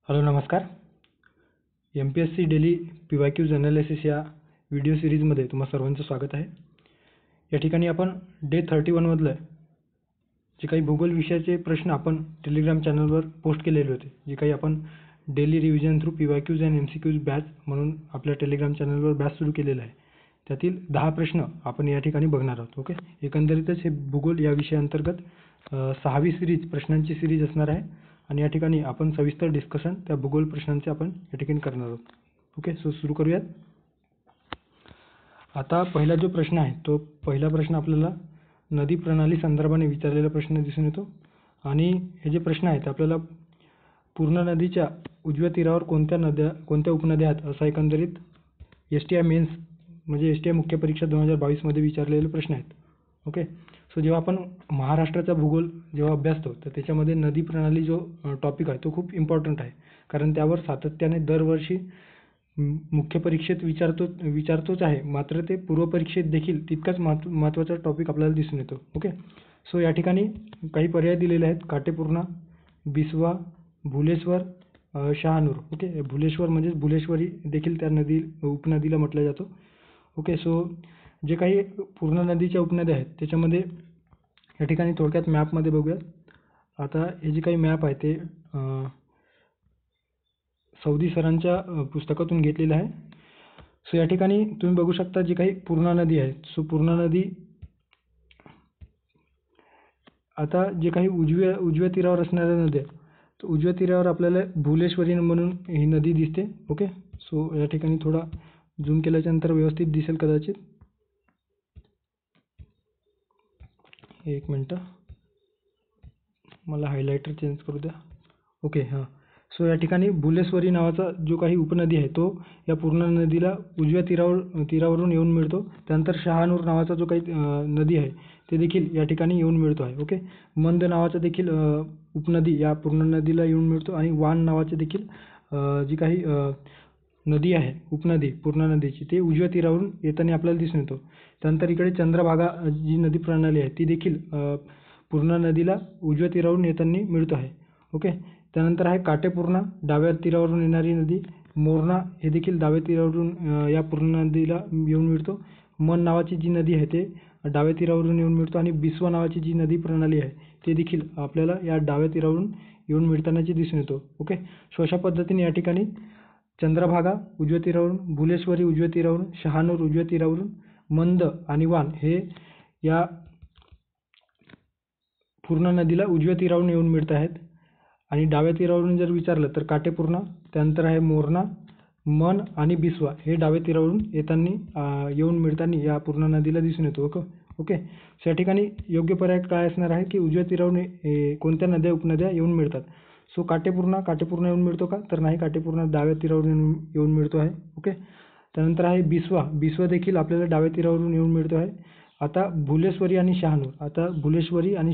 Hello नमस्कार. MPSC daily PYQs analysis या video सिरीजमध्ये तुम्हा सर्वांचं स्वागत आहे. या ठिकाणी आपण डे 31 मधलं जे काही भूगोल विषयाचे प्रश्न आपण टेलिग्राम चॅनलवर पोस्ट केलेले होते, जे काही आपण daily revision through PYQs and MCQs batch म्हणून आपल्या टेलिग्राम चॅनलवर बॅच सुरू केलेलं आहे. त्यातील 10 प्रश्न आपण या ठिकाणी बघणार आहोत. ओके, एकंदरीतच हे भूगोल या विषयाअंतर्गत 6वी सिरीज प्रश्नांची सिरीज असणार आहे आणि या ठिकाणी आपण सविस्तर डिस्कशन त्या भूगोल प्रश्नांचे आपण या ठिकाणी करणार आहोत. ओके, सो सुरू करूयात. आता पहिला जो प्रश्न आहे तो पहिला प्रश्न आपल्याला नदी प्रणाली संदर्भाने विचारलेला प्रश्न दिसून येतो आणि हे जे प्रश्न आहेत आपल्याला पूर्ण नदीच्या उजव्या तीरावर कोणत्या उपनद्या आहेत असा एकंदरीत STI मेन्स म्हणजे STI मुख्य परीक्षा 2022 मध्ये विचारलेले प्रश्न आहेत. ओके, सो जेव्हा आपण महाराष्ट्राचा भूगोल जेव्हा अभ्यासतो तर त्याच्यामध्ये नदी प्रणाली जो टॉपिक आहे तो खूप इम्पॉर्टंट आहे, कारण त्यावर सातत्याने दरवर्षी मुख्य परीक्षेत विचारतोच आहे, मात्र ते पूर्व परीक्षेत देखील तितकाच महत्त्वाचा टॉपिक आपल्याला दिसून येतो. ओके, सो या ठिकाणी काही पर्याय दिलेले आहेत: काटेपूर्णा, बिस्वा, भुलेश्वर, शहानूर. ओके, भुलेश्वर म्हणजे भुलेश्वरी देखील त्या उपनदीला म्हटलं जातं. ओके, सो जे काही पूर्ण नदीच्या उपनद्या आहेत त्याच्यामध्ये या ठिकाणी थोडक्यात मॅपमध्ये बघूयात. आता हे जे काही मॅप आहे ते सौदी सरांच्या पुस्तकातून घेतलेलं आहे. सो या ठिकाणी तुम्ही बघू शकता जी काही पूर्णा नदी आहे. सो पूर्णा नदी आता जे काही उजव्या तीरावर असणाऱ्या नद्या, तर उजव्या तीरावर आपल्याला भुलेश्वरी म्हणून ही नदी दिसते. ओके, सो या ठिकाणी थोडा झूम केल्याच्यानंतर व्यवस्थित दिसेल कदाचित. एक मिनटं, मला हायलायटर चेंज करू द्या. ओके, हां, सो या ठिकाणी भुलेश्वरी नावाचा जो काही उपनदी आहे तो या पूर्णा नदीला उजव्या तीरावरून येऊन मिळतो. त्यानंतर शहानूर नावाचा जो काही नदी आहे ते देखील या ठिकाणी येऊन मिळतो आहे. ओके, मंद नावाचा देखील उपनदी या पूर्णा नदीला येऊन मिळतो आणि वान नावाचे देखील जी काही नदी आहे उपनदी पूर्णा नदीची ते उजव्या तीरावरून येताना आपल्याला दिसून येतो. त्यानंतर इकडे चंद्रभागा जी नदी प्रणाली आहे ती देखील पूर्णा नदीला उजव्या तीरावरून येताना मिळतो आहे. ओके, त्यानंतर आहे काटेपूर्णा, डाव्या तीरावरून येणारी नदी. मोरणा हे देखील डाव्या तीरावरून या पूर्णा नदीला येऊन मिळतो. मन नावाची जी नदी आहे ते डाव्या तीरावरून येऊन मिळतो आणि बिस्वा नावाची जी नदी प्रणाली आहे ते देखील आपल्याला या डाव्या तीरावरून येऊन मिळतानाची दिसून येतो. ओके, सो अशा पद्धतीने या ठिकाणी चंद्रभागा उजव्या तीरावरून, भुलेश्वरी उजव्या तीरावरून, शहानूर उजव्या तीरावरून, मंद आणि वान हे या पूर्णा नदीला उजव्या तीरावरून येऊन मिळत आहेत. आणि डाव्या तीरावरून जर विचारलं तर काटेपूर्णा, त्यानंतर आहे मोरणा, मन आणि बिस्वा हे डाव्या तीरावरून येऊन मिळताना या पूर्णा नदीला दिसून येतो. ओके, सो या ठिकाणी योग्य पर्याय काय असणार आहे की उजव्या तीरावरून कोणत्या नद्या उपनद्या येऊन मिळतात. सो काटेपूर्णा येऊन मिळतो का, तर नाही, काटेपूर्णा डाव्या तीरावरून येऊन मिळतो आहे. ओके, त्यानंतर आहे बिस्वा देखील आपल्याला डाव्या तीरावरून येऊन मिळतो आहे. आता भुलेश्वरी आणि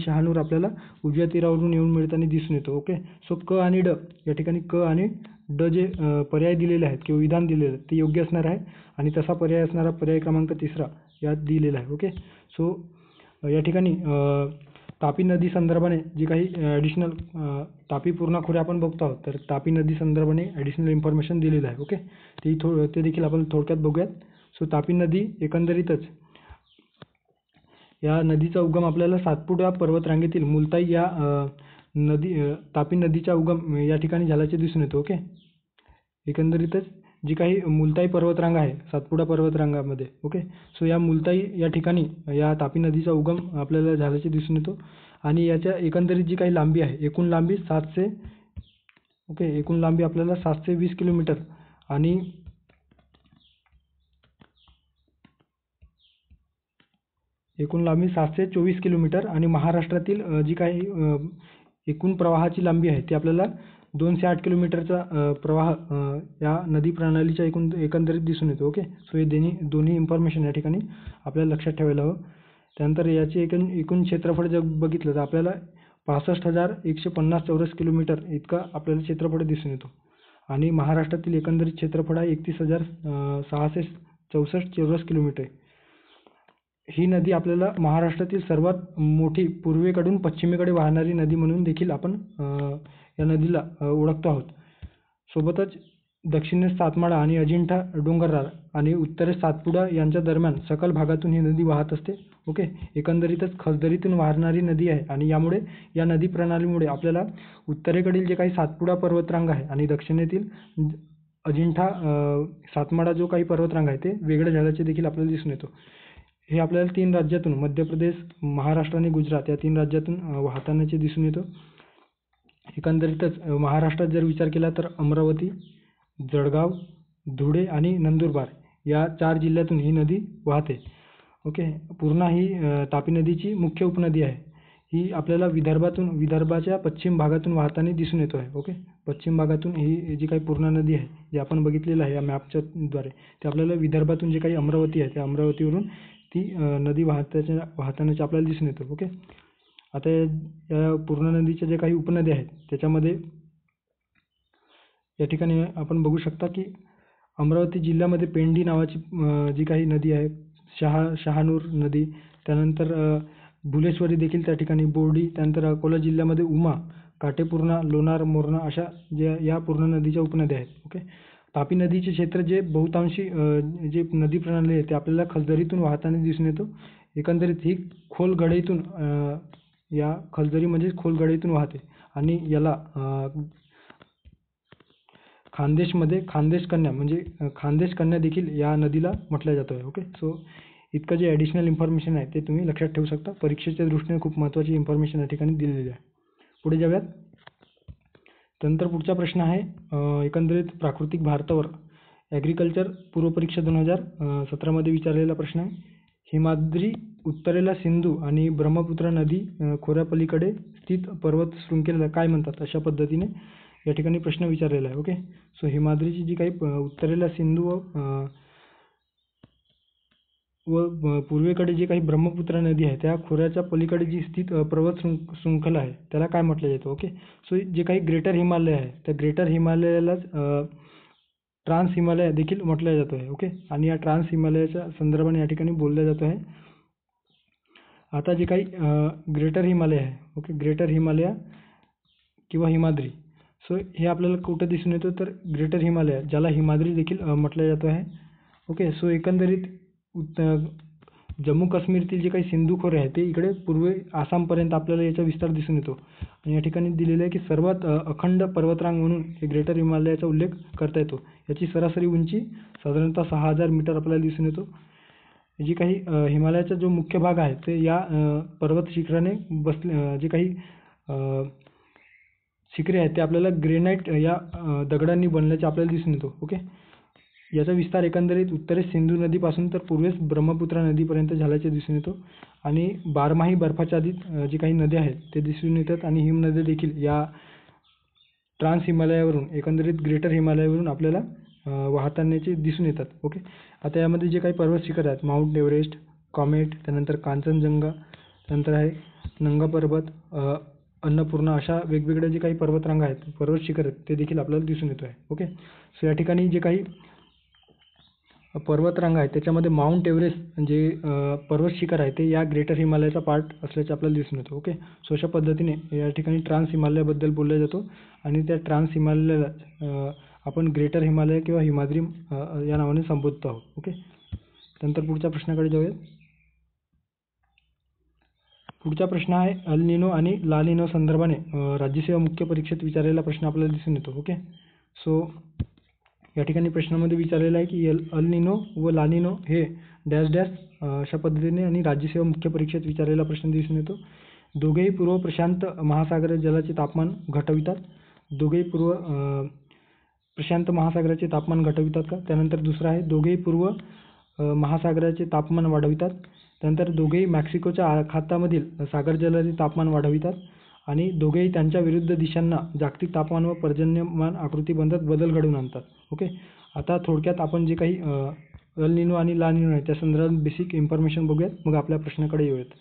शहानूर आपल्याला उजव्या तीरावरून येऊन मिळताना दिसून येतो. ओके, सो क आणि ड या ठिकाणी क आणि ड जे पर्याय दिलेले आहेत किंवा विधान दिलेले आहेत ते योग्य असणार आहे आणि तसा पर्याय असणारा पर्याय क्रमांक 3 यात दिलेला आहे. ओके, सो या ठिकाणी तापी नदी संदर्भाने जी काही ॲडिशनल तापी पूर्णा खोरे आपण बघतो आहोत, तर तापी नदी संदर्भाने ॲडिशनल इन्फॉर्मेशन दिलेलं आहे. ओके, ते देखील आपण थोडक्यात बघूयात. सो तापी नदी एकंदरीतच या नदीचा उगम आपल्याला सातपुडा पर्वतरांगेतील मुलताई या तापी नदीचा उगम या ठिकाणी झाल्याचे दिसून येतो. ओके, एकंदरीतच जी काही मुलताई पर्वतरांग आहे सातपुडा पर्वतरांगामध्ये. ओके, सो या मुलताई या ठिकाणी या तापी नदीचा उगम आपल्याला झाल्याचे दिसून येतो आणि याच्या एकंदरीत जी काही लांबी आहे, एकूण लांबी आपल्याला 720 किलोमीटर आणि एकूण लांबी 724 किलोमीटर आणि महाराष्ट्रातील जी काही एकूण प्रवाहाची लांबी आहे ती आपल्याला 208 किलोमीटरचा प्रवाह या नदी प्रणालीच्या एकंदरीत दिसून येतो. ओके, सो हे दोन्ही इन्फॉर्मेशन या ठिकाणी आपल्याला लक्षात ठेवायला हवं. त्यानंतर याचे एकूण क्षेत्रफळ जर बघितलं तर आपल्याला 65,150 चौरस किलोमीटर इतका आपल्याला क्षेत्रफळ दिसून येतो आणि महाराष्ट्रातील एकंदरीत क्षेत्रफळ आहे 31,664 चौरस किलोमीटर. ही नदी आपल्याला महाराष्ट्रातील सर्वात मोठी पूर्वेकडून पश्चिमेकडे वाहणारी नदी म्हणून देखील आपण या नदीला ओळखतो आहोत. सोबतच दक्षिणेस सातमाळा आणि अजिंठा डोंगरराळ आणि उत्तरेस सातपुडा यांच्या दरम्यान सखल भागातून ही नदी वाहत असते. ओके. एकंदरीतच खलदरीतून वाहणारी नदी आहे आणि यामुळे या नदी प्रणालीमुळे आपल्याला उत्तरेकडील जे काही सातपुडा पर्वतरांग आहे आणि दक्षिणेतील अजिंठा सातमाळा जो काही पर्वतरांग आहे ते वेगळे झाल्याचे देखील आपल्याला दिसून येतो. हे आपल्याला 3 राज्यातून मध्य प्रदेश, महाराष्ट्र आणि गुजरात या 3 राज्यातून वाहतानाचे दिसून येतो. एकंदरीतच महाराष्ट्रात जर विचार केला तर अमरावती, जळगाव, धुळे आणि नंदुरबार या 4 जिल्ह्यातून ही नदी वाहते. ओके. पूर्णा ही तापी नदीची मुख्य उपनदी आहे. ही आपल्याला विदर्भाच्या पश्चिम भागातून वाहताना दिसून येतो आहे. ओके. पश्चिम भागातून ही जी काही पूर्णा नदी आहे, जी आपण बघितलेलं आहे या मॅपच्या द्वारे, ते आपल्याला विदर्भातून जे काही अमरावती आहे, त्या अमरावतीवरून ती नदी वाहतानाची आपल्याला दिसून येतो. ओके. आता या पूर्णा नदीच्या जे काही उपनद्या आहेत, त्याच्यामध्ये या ठिकाणी आपण बघू शकता की अमरावती जिल्ह्यामध्ये पेंडी नावाची जी काही नदी आहे, शहानूर नदी, त्यानंतर भुलेश्वरी देखील त्या ठिकाणी, बोर्डी, त्यानंतर अकोला जिल्ह्यामध्ये उमा, काटेपूर्णा, लोणार, मोरणा अशा या पूर्णा नदीच्या उपनद्या आहेत. ओके. तापी नदीचे क्षेत्र जे बहुतांशी जे नदी प्रणाली आहे ते आपल्याला खलदरीतून वाहताना दिसून येतो. एकंदरीत ही खोल गडईतून या खलदरी म्हणजेच खोल गडईतून वाहते आणि याला खानदेशमध्ये खानदेश कन्या म्हणजे खानदेश कन्या देखील या नदीला म्हटलं जातं आहे. ओके. सो इतकं जे ॲडिशनल इन्फॉर्मेशन आहे ते तुम्ही लक्षात ठेवू शकता. परीक्षेच्या दृष्टीने खूप महत्त्वाची इन्फॉर्मेशन या ठिकाणी दिलेली आहे. पुढे जाऊयात. त्यानंतर पुढचा प्रश्न आहे एकंदरीत प्राकृतिक भारतावर ॲग्रिकल्चर पूर्वपरीक्षा 2017मध्ये विचारलेला प्रश्न आहे. हिमाद्री उत्तरेला सिंधू आणि ब्रह्मपुत्रा नदी खोऱ्यापलीकडे स्थित पर्वत शृंखलेला काय म्हणतात, अशा पद्धतीने या ठिकाणी प्रश्न विचारलेला आहे. ओके. सो हिमाद्रीची जी काही उत्तरेला सिंधू व पूर्वेकडे जी काही ब्रह्मपुत्रा नदी आहे त्या खोऱ्याच्या पलीकडे जी स्थित पर्वत शृंखला आहे त्याला काय म्हटलं जातं. ओके. सो जे काही ग्रेटर हिमालय आहे त्या ग्रेटर हिमालयालाच ट्रान्स हिमालय देखील म्हटलं जातं आहे. ओके. आणि या ट्रान्स हिमालयाच्या संदर्भाने या ठिकाणी बोललं जातं आहे. आता जे काही ग्रेटर हिमालय आहे, ओके, ग्रेटर हिमालय किंवा हिमाद्री, सो हे आपल्याला कुठं दिसून येतं तर ग्रेटर हिमालय, ज्याला हिमाद्री देखील म्हटलं जातं आहे. ओके. सो एकंदरीत जम्मू काश्मीरतील जे काही सिंधू खोरे आहे ते इकडे पूर्वे आसामपर्यंत आपल्याला याचा विस्तार दिसून येतो. आणि या ठिकाणी दिलेलं आहे की सर्वात अखंड पर्वतरांग म्हणून हे ग्रेटर हिमालयाचा उल्लेख करता येतो. याची सरासरी उंची साधारणतः 6000 मीटर आपल्याला दिसून येतो. जी काही हिमालयाचा जो मुख्य भाग आहे ते या पर्वत शिखराने जे काही शिखरे आहेत ते आपल्याला ग्रेनाइट या दगडांनी बनल्याचे आपल्याला दिसून येतो. ओके. याचा विस्तार एकंदरीत उत्तरेस सिंधू नदीपासून तर पूर्वेस ब्रह्मपुत्रा नदीपर्यंत झाल्याचे दिसून येतो. आणि बारमाही बर्फाच्छादित जे काही नद्या आहेत ते दिसून येतात आणि हिमनद्या देखील या ट्रान्स हिमालयावरून एकंदरीत ग्रेटर हिमालयावरून आपल्याला वाहतानाचे दिसून येतात. ओके. आता यामध्ये जे काही पर्वत शिखर आहेत, माउंट एव्हरेस्ट, कॉमेट, त्यानंतर कांचनजंगा, त्यानंतर आहे नंगा पर्वत, अन्नपूर्णा, अशा वेगवेगळ्या जे काही पर्वतरांगा आहेत, पर्वत शिखर आहेत ते देखील आपल्याला दिसून येतो आहे. ओके. सो या ठिकाणी जे काही पर्वतरांगा आहेत त्याच्यामध्ये माउंट एव्हरेस्ट जे पर्वत शिखर आहे ते या ग्रेटर हिमालयाचा पार्ट असल्याचे आपल्याला दिसून येतो. ओके. सो अशा पद्धतीने या ठिकाणी ट्रान्स हिमालयाबद्दल बोललं जातो आणि त्या ट्रान्स हिमालयाला आपण ग्रेटर हिमालय किंवा हिमाद्री या नावाने संबोधतो आहोत. ओके. त्यानंतर पुढच्या प्रश्नाकडे जाऊयात. पुढचा प्रश्न आहे अल निनो आणि ला निनो संदर्भाने राज्यसेवा मुख्य परीक्षेत विचारलेला प्रश्न आपल्याला दिसून येतो. ओके. सो या ठिकाणी प्रश्नामध्ये विचारलेलं आहे की अल निनो व ला निनो हे डॅश डॅश अशा पद्धतीने आणि राज्यसेवा मुख्य परीक्षेत विचारलेला प्रश्न दिसून येतो. दोघेही पूर्व प्रशांत महासागर जलाचे तापमान घटवितात. दोघेही पूर्व प्रशांत महासागराचे तापमान घटवितात का. त्यानंतर दुसरा आहे दोघेही पूर्व महासागराचे तापमान वाढवितात. त्यानंतर दोघेही मेक्सिकोच्या आखातामधील सागर जलाचे तापमान वाढवितात आणि दोघेही त्यांच्या विरुद्ध दिशांना जागतिक तापमान व पर्जन्यमान आकृतिबंधात बदल घडवून आणतात. ओके. आता थोडक्यात आपण जे काही अल निनो आणि ला निनो आहे त्या संदर्भात बेसिक इन्फॉर्मेशन बघूयात, मग आपल्या प्रश्नाकडे येऊयात.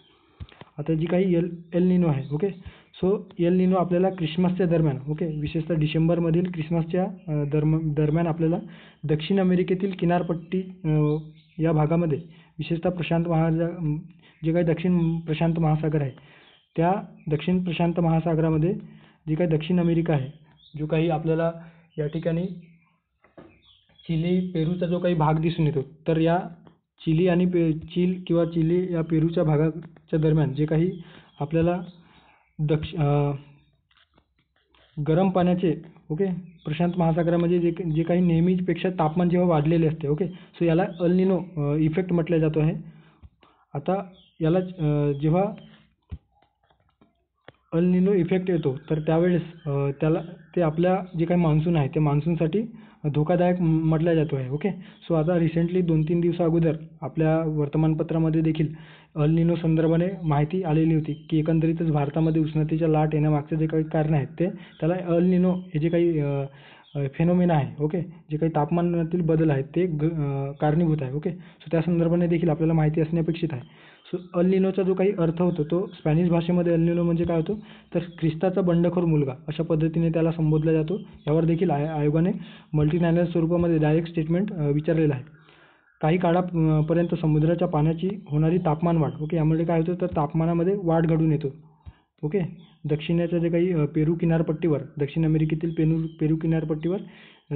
आता जी काही एल निनो आहे, ओके, सो एल निनो आपल्याला ख्रिसमसच्या दरम्यान, ओके, विशेषतः डिसेंबरमधील ख्रिसमसच्या दरम्यान आपल्याला दक्षिण अमेरिकेतील किनारपट्टी या भागामध्ये विशेषतः जे काही दक्षिण प्रशांत महासागर आहे त्या दक्षिण प्रशांत महासागरामध्ये जे काही दक्षिण अमेरिका आहे, जो काही आपल्याला या ठिकाणी चिली पेरूचा जो काही भाग दिसून येतो, तर या चिली आणि चिली या पेरूच्या भागाच्या दरम्यान जे काही आपल्याला गरम पाण्याचे प्रशांत महासागरामध्ये जे काही नेहमीपेक्षा तापमान जेव्हा वाढलेले असते सो याला अल निनो इफेक्ट म्हटलं जातो आहे. आता याला जेव्हा अल निनो इफेक्ट येतो तर त्यावेळेस ते आपल्या जे काही मान्सून आहे ते मान्सूनसाठी धोकादायक म्हटलं जातो आहे. सो आता रिसेंटली 2-3 दिवसा अगोदर आपल्या वर्तमानपत्रामध्ये देखील अल निनो संदर्भाने माहिती आलेली होती की एकंदरीतच भारतामध्ये उष्णतेच्या लाट येण्यामागचे जे काही कारण आहेत ते त्याला अल निनो हे जे काही फेनोमेना आहे जे काही तापमानातील बदल आहेत ते कारणीभूत आहे. सो त्या संदर्भाने देखील आपल्याला माहिती असणे अपेक्षित आहे. सो अल निनोचा जो काही अर्थ होतो तो स्पॅनिश भाषेमध्ये अल निनो म्हणजे काय होतो तर ख्रिस्ताचा बंडखोर मुलगा अशा पद्धतीने त्याला संबोधला जातो. यावर देखील आयोगाने मल्टीनॅशनल स्वरूपामध्ये डायरेक्ट स्टेटमेंट विचारलेलं आहे. काही काळापर्यंत समुद्राच्या पाण्याची होणारी तापमान वाढ यामुळे काय होतं तर तापमानामध्ये वाढ घडून येतो. दक्षिणेच्या जे काही पेरू किनारपट्टीवर दक्षिण अमेरिकेतील पेरू किनारपट्टीवर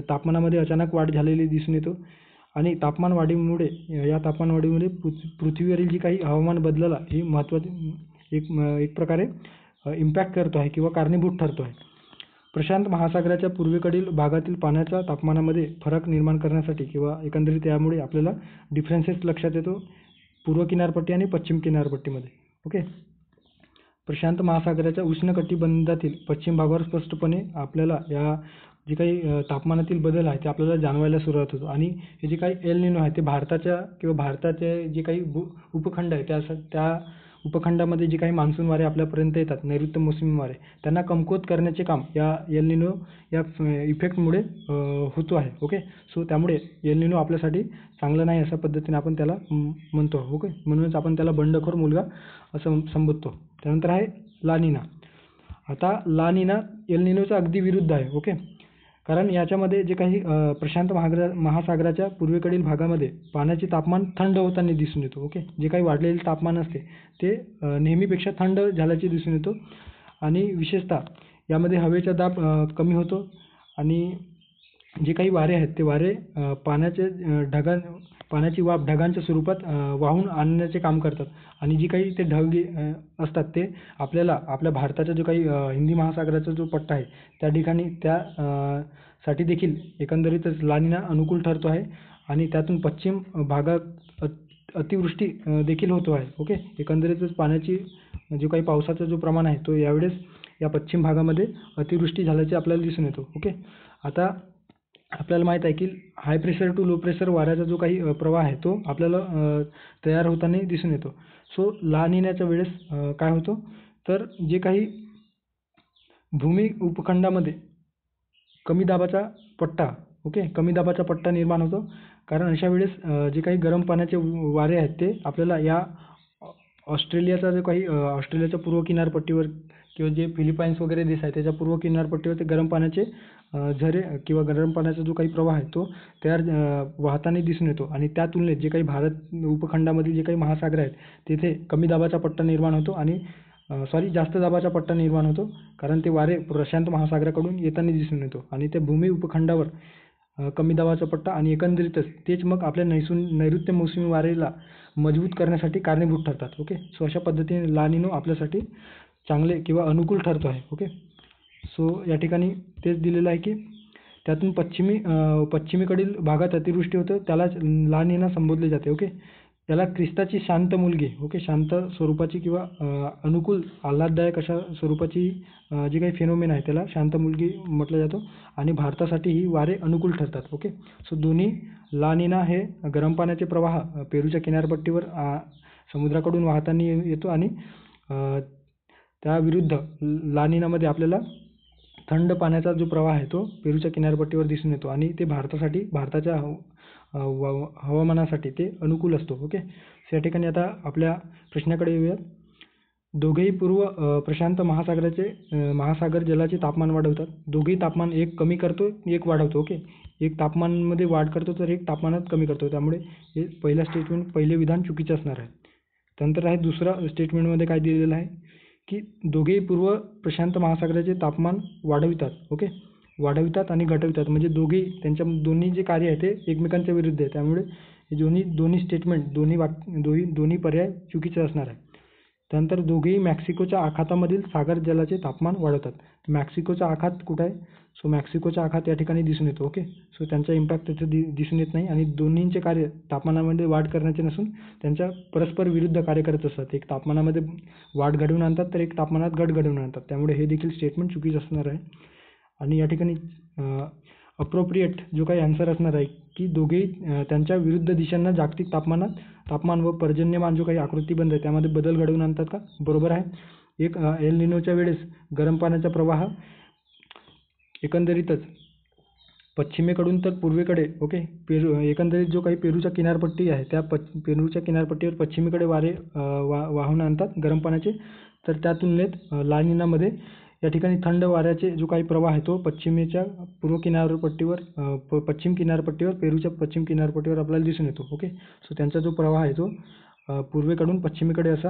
तापमानामध्ये अचानक वाढ झालेली दिसून येतो आणि या तापमान वाढीमुळे पृथ्वीवरील जी काही हवामान बदलाला ही महत्त्वाची एक प्रकारे इम्पॅक्ट करतो आहे किंवा कारणीभूत ठरतो आहे. प्रशांत महासागराच्या पूर्वेकडील भागातील पाण्याच्या तापमानामध्ये फरक निर्माण करण्यासाठी किंवा एकंदरीत यामुळे आपल्याला डिफरन्सेस लक्षात येतो पूर्व किनारपट्टी आणि पश्चिम किनारपट्टीमध्ये. प्रशांत महासागराच्या उष्णकटिबंधातील पश्चिम भागावर स्पष्टपणे आपल्याला या जे काही तापमानातील बदल आहे ते आपल्याला जाणवायला सुरुवात होतो आणि हे जे काही एल निनो आहे ते भारताचे जे काही उपखंड आहे त्या उपखंडामध्ये जे काही मान्सून वारे आपल्यापर्यंत येतात नैऋत्य मोसमी वारे त्यांना कमकुवत करण्याचे काम या एल निनो या इफेक्टमुळे होतो आहे. सो त्यामुळे एल निनो आपल्यासाठी चांगलं नाही अशा पद्धतीने आपण त्याला म्हणतो. म्हणूनच आपण त्याला बंडखोर मुलगा असं संबोधतो. त्यानंतर आहे ला निना. आता ला निना एल निनोच्या अगदी विरुद्ध आहे. कारण याच्यामध्ये जे काही प्रशांत महासागराच्या पूर्वेकडील भागामध्ये पाण्याचे तापमान थंड होताना दिसून येतो. जे काही वाढलेले तापमान असते ते नेहमीपेक्षा थंड झाल्याचे दिसून येतो आणि विशेषतः यामध्ये हवेचा दाब कमी होतो आणि जे काही वारे आहेत ते वारे पाण्याची वाफ ढगांच्या स्वरूपात वाहून आणण्याचे काम करतात आणि जी काही ते ढग असतात ते आपल्याला आपल्या भारताचा जो काही हिंदी महासागराचा जो पट्टा आहे त्या ठिकाणी साठी देखील एकंदरीतच ला निना अनुकूल ठरतो आहे आणि त्यातून पश्चिम भागात अतिवृष्टी देखील होतो आहे. एकंदरीतच पाण्याची जो काही पावसाचा जो प्रमाण आहे तो यावेळेस या पश्चिम भागामध्ये अतिवृष्टी झाल्याचे आपल्याला दिसून येतो. आता आपल्याला माहीत आहे की high pressure to low pressure वाऱ्याचा जो काही प्रवाह आहे तो आपल्याला तयार होताना दिसून येतो. सो ला निन्याच्या वेळेस काय होतं तर जे काही भूमी उपखंडामध्ये कमी दाबाचा पट्टा निर्माण होतो. कारण अशा वेळेस जे काही गरम पाण्याचे वारे आहेत ते आपल्याला या ऑस्ट्रेलियाच्या पूर्व किनारपट्टीवर किंवा जे फिलिपाईन्स वगैरे देश आहे त्याच्या पूर्व किनारपट्टीवर ते गरम पाण्याचे झरे किंवा गरम पाण्याचा जो काही प्रवाह आहे तो वाहताना दिसून येतो आणि त्या तुलनेत जे काही भारत उपखंडामधील जे काही महासागर आहेत तेथे कमी दाबाचा पट्टा निर्माण होतो आणि जास्त दाबाचा पट्टा निर्माण होतो कारण ते वारे प्रशांत महासागराकडून येताना दिसून येतो आणि ते भूमी उपखंडावर कमी दाबाचा पट्टा आणि एकंदरीतच तेच मग आपल्या नैऋत्य मोसमी वारेला मजबूत करण्यासाठी कारणीभूत ठरतात. सो अशा पद्धतीने ला निनो आपल्यासाठी चांगले किंवा अनुकूल ठरतो आहे. सो या ठिकाणी तेच दिलेलं आहे की त्यातून पश्चिमेकडील भागात अतिवृष्टी होतं त्यालाच ला निना संबोधले जाते. याला ख्रिस्ताची शांत मुलगी शांत स्वरूपाची किंवा अनुकूल आल्हाददायक अशा स्वरूपाची जी काही फेनोमेना आहे त्याला शांत मुलगी म्हटलं जातं आणि भारतासाठी ही वारे अनुकूल ठरतात. सो दोन्ही ला निना हे गरम पाण्याचे प्रवाह पेरूच्या किनारपट्टीवर समुद्राकडून वाहताना येतो आणि त्याविरुद्ध ला निनामध्ये आपल्याला थंड पाण्याचा जो प्रवाह आहे तो पेरूच्या किनारपट्टीवर दिसून येतो आणि ते भारताच्या हवामानासाठी ते अनुकूल असतो. या ठिकाणी आता आपल्या प्रश्नाकडे येऊयात. दोघेही पूर्व प्रशांत महासागर जलाचे तापमान वाढवतात. दोघेही तापमान एक कमी करतो एक वाढवतो. एक तापमानामध्ये वाढ करतो तर एक तापमानात कमी करतो. त्यामुळे हे पहिले विधान चुकीचे असणार आहे. त्यानंतर आहे दुसरा स्टेटमेंटमध्ये काय दिलेलं आहे की दोघेही पूर्व प्रशांत महासागराचे तापमान वाढवितात. वाढवितात आणि घटवितात, म्हणजे त्यांच्या दोन्ही जे कार्य आहे ते एकमेकांच्या विरुद्ध आहे. त्यामुळे हे दोन्ही स्टेटमेंट, दोन्ही पर्याय चुकीचे असणार आहे. त्यानंतर दोघेही मेक्सिकोच्या आखातामधील सागर जलाचे तापमान वाढवतात. मेक्सिकोचा आखात कुठं आहे? सो मेक्सिकोचा आखात या ठिकाणी दिसून येतो. ओके, सो त्यांचा इम्पॅक्ट तिथे दिसून येत नाही आणि दोन्हींचे कार्य तापमानामध्ये वाढ करण्याचे नसून त्यांच्या परस्पर विरुद्ध कार्य करत असतात. एक तापमानामध्ये वाढ घडवून आणतात, तर एक तापमानात घट घडवून आणतात. त्यामुळे हे देखील स्टेटमेंट चुकीचं असणार आहे. आणि या ठिकाणी अप्रोप्रिएट जो काही आन्सर असणार आहे की दोघेही त्यांच्या विरुद्ध दिशांना जागतिक तापमान व पर्जन्यमान जो काही आकृतिबंध आहे त्यामध्ये बदल घडवून आणतात का? बरोबर आहे. एक एल निनोच्या वेळेस गरम पाण्याचा प्रवाह एकंदरीतच पश्चिमेकडून तर पूर्वेकडे, ओके, एकंदरीत जो काही पेरूच्या किनारपट्टी आहे त्या पेरूच्या किनारपट्टीवर पश्चिमेकडे वारे वाहून आणतात गरम पाण्याचे. तर त्या तुलनेत ला निनामध्ये या ठिकाणी थंड वाऱ्याचे जो काही प्रवाह आहे तो पश्चिम किनारपट्टीवर पेरूच्या पश्चिम किनारपट्टीवर आपल्याला दिसून येतो. ओके, सो त्यांचा जो प्रवाह आहे तो पूर्वेकडून पश्चिमेकडे असा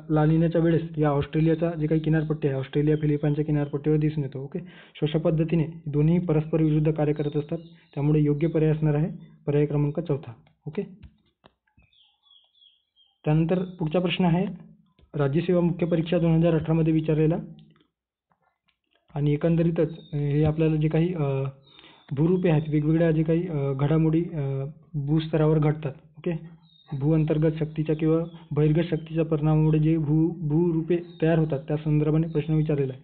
ला निनाच्या वेळेस या ऑस्ट्रेलियाचा जे काही किनारपट्टी आहे, ऑस्ट्रेलिया फिलिपाईनच्या किनारपट्टीवर दिसून येतो. ओके, सो अशा पद्धतीने दोन्ही परस्पर विरुद्ध कार्य करत असतात. त्यामुळे योग्य पर्याय असणार आहे पर्याय क्रमांक 4. ओके, त्यानंतर पुढचा प्रश्न आहे राज्यसेवा मुख्य परीक्षा 2018 मध्ये विचारलेला. आणि एकंदरीतच हे आपल्याला जे काही भूरूपे आहेत, वेगवेगळ्या जे काही घडामोडी भूस्तरावर घडतात. ओके, भू अंतर्गत शक्तीच्या किंवा बहिर्गत शक्तीच्या परिणामामुळे जे भूरूपे तयार होतात त्या संदर्भाने प्रश्न विचारलेला आहे.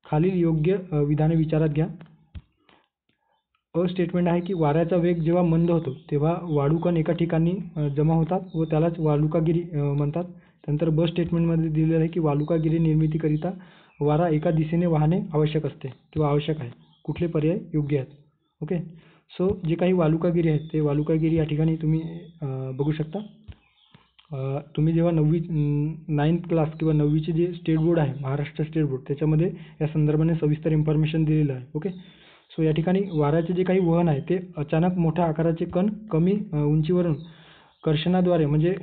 खालील योग्य विधाने विचारात घ्या. स्टेटमेंट आहे की वाऱ्याचा वेग जेव्हा मंद होतो तेव्हा वाळूकण एका ठिकाणी जमा होतात व त्यालाच वालुकागिरी म्हणतात. त्यानंतर ब स्टेटमेंटमध्ये दिलेलं आहे की वालुकागिरी निर्मितीकरिता वारा एका दिशेने वाहणे आवश्यक असते किंवा आवश्यक आहे. कुठले पर्याय योग्य आहेत? ओके, सो जे काही वालुकागिरी आहेत ते वालुकागिरी या ठिकाणी तुम्ही बघू शकता. तुम्ही जेव्हा 9th क्लास किंवा 9वीचे जे स्टेट बोर्ड आहे, महाराष्ट्र स्टेट बोर्ड, त्याच्यामध्ये या संदर्भाने सविस्तर इन्फॉर्मेशन दिलेलं आहे. ओके, सो या ठिकाणी वाऱ्याचे जे काही वहन आहे ते अचानक मोठ्या आकाराचे कण कमी उंचीवरून कर्षणाद्वारे, म्हणजे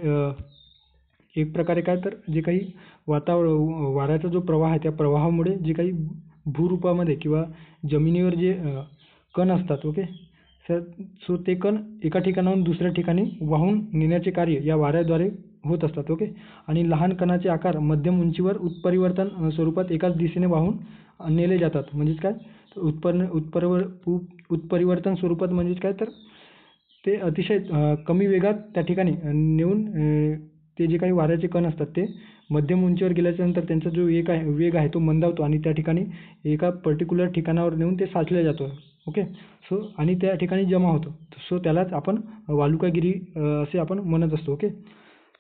एक प्रकारे काय तर जे काही वाऱ्याचा जो प्रवाह आहे त्या प्रवाहामुळे जे काही भूरूपामध्ये किंवा जमिनीवर जे कण असतात, ओके, सो ते कण एका ठिकाणाहून दुसऱ्या ठिकाणी वाहून नेण्याचे कार्य या वाऱ्याद्वारे होत असतात. ओके, आणि लहान कणाचे आकार मध्यम उंचीवर उत्परिवर्तन स्वरूपात एकाच दिशेने वाहून नेले जातात. म्हणजेच काय, उत्परिवर्तन स्वरूपात म्हणजेच काय तर ते अतिशय कमी वेगात त्या ठिकाणी नेऊन ते जे काही वाऱ्याचे कण असतात ते मध्यम उंचीवर गेल्याच्यानंतर त्यांचा जो वेग आहे तो मंदावतो आणि त्या ठिकाणी एका पर्टिक्युलर ठिकाणावर नेऊन ते साचले जातो. ओके, सो आणि त्या ठिकाणी जमा होतो. सो त्यालाच आपण वालुकागिरी असे आपण म्हणत असतो. ओके,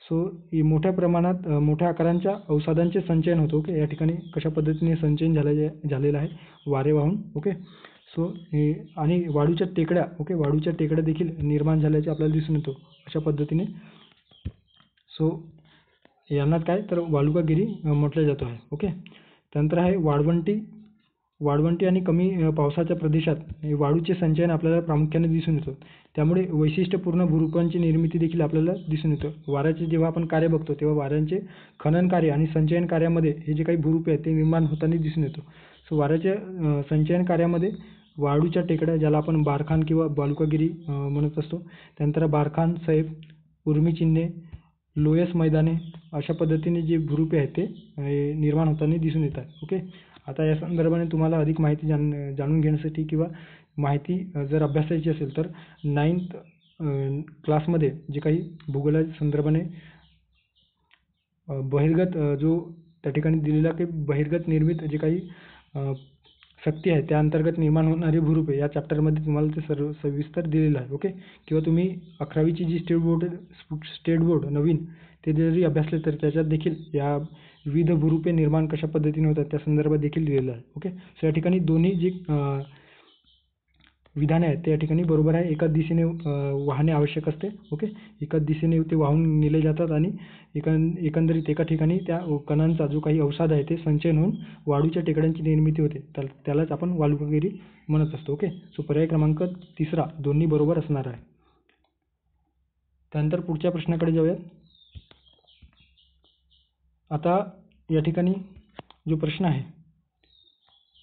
सो मोठ्या प्रमाणात मोठ्या आकारांच्या अवसादांचे संचयन होतं. ओके, या ठिकाणी कशा पद्धतीने संचयन झालेलं आहे वारे वाहून. ओके, सो आणि वाळूच्या टेकड्या, ओके, वाळूच्या टेकड्या देखील निर्माण झाल्याचे आपल्याला दिसून येतो अशा पद्धतीने. सो यांना काय तर वालुकागिरी म्हटलं जातो आहे. ओके, त्यानंतर आहे वाळवंटी आणि कमी पावसाच्या प्रदेशात वाळूचे संचयन आपल्याला प्रामुख्याने दिसून येतो. त्यामुळे वैशिष्ट्यपूर्ण भूरूपांची निर्मिती देखील आपल्याला दिसून येतं. वाऱ्याचे जेव्हा आपण कार्य बघतो तेव्हा वाऱ्यांचे खनन कार्य आणि संचयन कार्यामध्ये हे जे काही भूरूपे आहेत ते निर्माण होताना दिसून येतो. सो वाऱ्याच्या संचयन कार्यामध्ये वाळूच्या टेकड्या, ज्याला आपण बारखान किंवा वालुकागिरी म्हणत असतो, त्यानंतर बारखान, सैफ, उर्मीचिन्हे, लोयस मैदाने अशा पद्धतीने जे भूरूपे आहेत ते निर्माण होताना दिसून येतात. ओके, आता या संदर्भाने तुम्हाला अधिक माहिती जाणून घेण्यासाठी किंवा माहिती जर अभ्यासायची असेल तर 9th क्लासमध्ये जे काही भूगोलाच्या संदर्भाने बहिर्गत जो त्या ठिकाणी दिलेला की बहिर्गत निर्मित जे काही शक्ती आहे त्या अंतर्गत निर्माण होणारी भूरूपे या चॅप्टरमध्ये तुम्हाला ते सविस्तर दिलेलं आहे. ओके, किंवा तुम्ही 11वीची जी स्टेट बोर्ड नवीन ते जरी अभ्यासले तर त्याच्यात देखील या विविध भूरूपे निर्माण कशा पद्धतीने होतात त्या संदर्भात देखील दिलेलं आहे. ओके, सो या ठिकाणी दोन्ही जी विधाने आहेत ते या ठिकाणी बरोबर आहे. एकाच दिशेने वाहने आवश्यक असते. ओके, एकाच दिशेने ते वाहून नेले जातात आणि एकंदरीत एका ठिकाणी त्या कणांचा जो काही अवसाद आहे ते संचयन होऊन वाळूच्या टेकड्यांची निर्मिती होते. त्यालाच आपण वालुकागिरी म्हणत असतो. ओके, सो पर्याय क्रमांक 3 दोन्ही बरोबर असणार आहे. त्यानंतर पुढच्या प्रश्नाकडे जाऊयात. आता या ठिकाणी जो प्रश्न आहे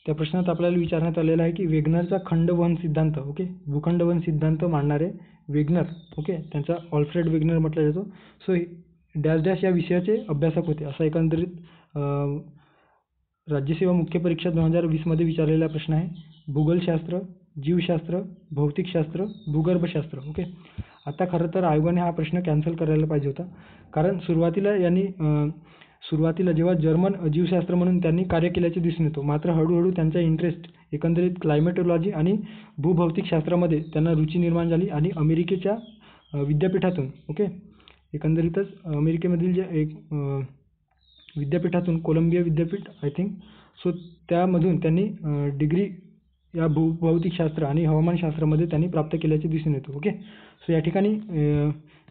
त्या प्रश्नात आपल्याला विचारण्यात आलेलं आहे की वेगनरचा खंडवहन सिद्धांत, ओके, भूखंडवहन सिद्धांत मांडणारे वेगनर, ओके, त्यांचा ऑल्फ्रेड वेगनर म्हटला जातो. सो डॅश डॅश या विषयाचे अभ्यासक होते, असा एकंदरीत राज्यसेवा मुख्य परीक्षा 2020 मध्ये विचारलेला प्रश्न आहे. भूगोलशास्त्र, जीवशास्त्र, भौतिकशास्त्र, भूगर्भशास्त्र, ओके. आता खरं तर आयोगाने हा प्रश्न कॅन्सल करायला पाहिजे होता, कारण सुरुवातीला जेव्हा जर्मन जीवशास्त्र म्हणून त्यांनी कार्य केल्याचे दिसून येतो, मात्र हळूहळू त्यांचा इंटरेस्ट एकंदरीत क्लायमेटोलॉजी आणि भूभौतिकशास्त्रामध्ये त्यांना रुची निर्माण झाली आणि अमेरिकेच्या विद्यापीठातून, ओके, एकंदरीतच अमेरिकेमधील जे एक विद्यापीठातून कोलंबिया विद्यापीठ आय थिंक, सो त्यामधून त्यांनी डिग्री या भूभौतिकशास्त्र आणि हवामानशास्त्रामध्ये त्यांनी प्राप्त केल्याचे दिसून येतो, ओके. सो या ठिकाणी